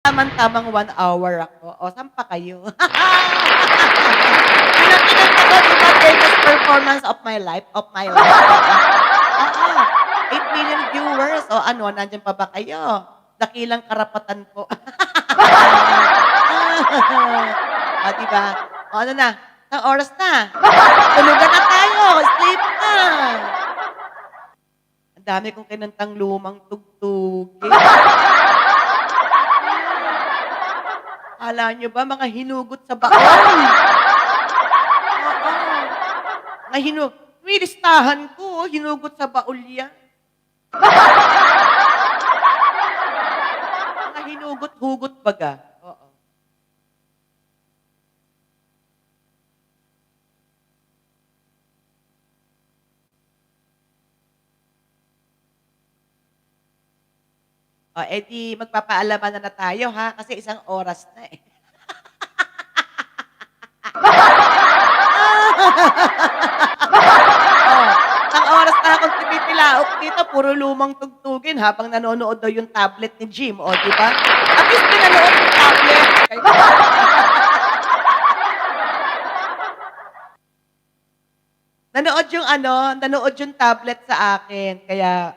tamang 1 hour ako. O, saan pa kayo? Kinanta ko, di ba, greatest performance of my life, Oo. 8 million viewers. O ano, nandiyan pa ba kayo? Dakilang karapatan po. O, di ba? O, ano na? Isang oras na. Tulugan na tayo. Sleep na. Ang dami kong kinantang lumang tugtugin. Akala niyo ba mga hinugot sa baon? Oo. Mga may listahan ko, hinugot sa baul yan. Mga hinugot-hugot baga. Oo. O, edi magpapaalaman na tayo ha, kasi 1 oras na eh. Oh, 1 oras na akong tumipilaok dito, puro lumang tugtugin habang nanonood daw yung tablet ni Jim, o di ba? At least pinanood yung tablet. Nanood yung tablet sa akin. Kaya,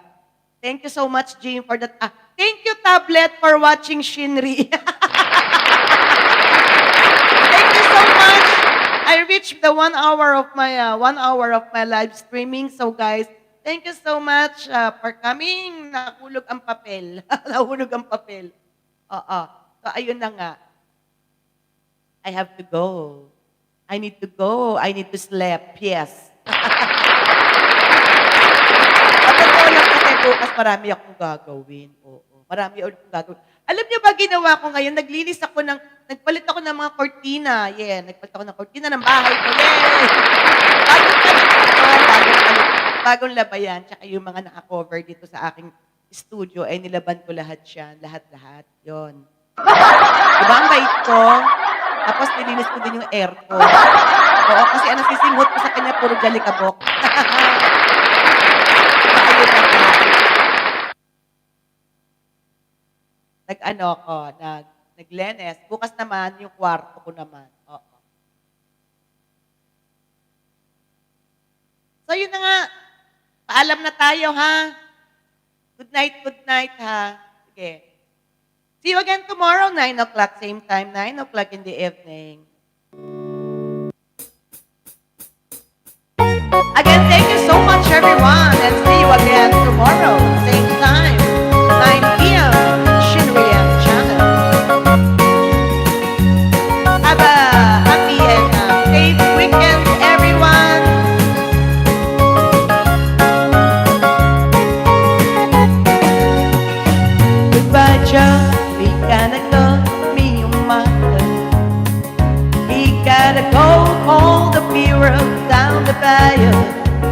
thank you so much, Jim, for that. Thank you, tablet, for watching Shinri. Thank you so much. I reached the 1 hour of my live streaming. So guys, thank you so much for coming. Nahulog ang papel. Nahulog ang papel. Oo. So ayun na nga. I have to go. I need to go. I need to sleep. Yes. At totoo lang kasi bukas marami akong gagawin. Oo. Marami akong gagawin. Alam niyo ba ginawa ko ngayon? Nagpalit ako ng mga kortina. Yeah, nagpalit ako ng kortina ng bahay ko. Yay! Bagong labayan. Tsaka yung mga naka-cover dito sa aking studio, ay nilaban ko lahat siya. Lahat-lahat. Yun. Diba ang bait ko? Tapos nilinis ko din yung aircon. Oo, kasi ang nasisinghot ko sa kanya, puro jalikabok. Ayun na nga. Naglenes. Bukas naman, yung kwarto ko naman. Oo. So, yun na nga. Paalam na tayo, ha? Good night, ha? Sige. See you again tomorrow, 9 o'clock, same time, 9 o'clock in the evening. Again, thank you so much, everyone.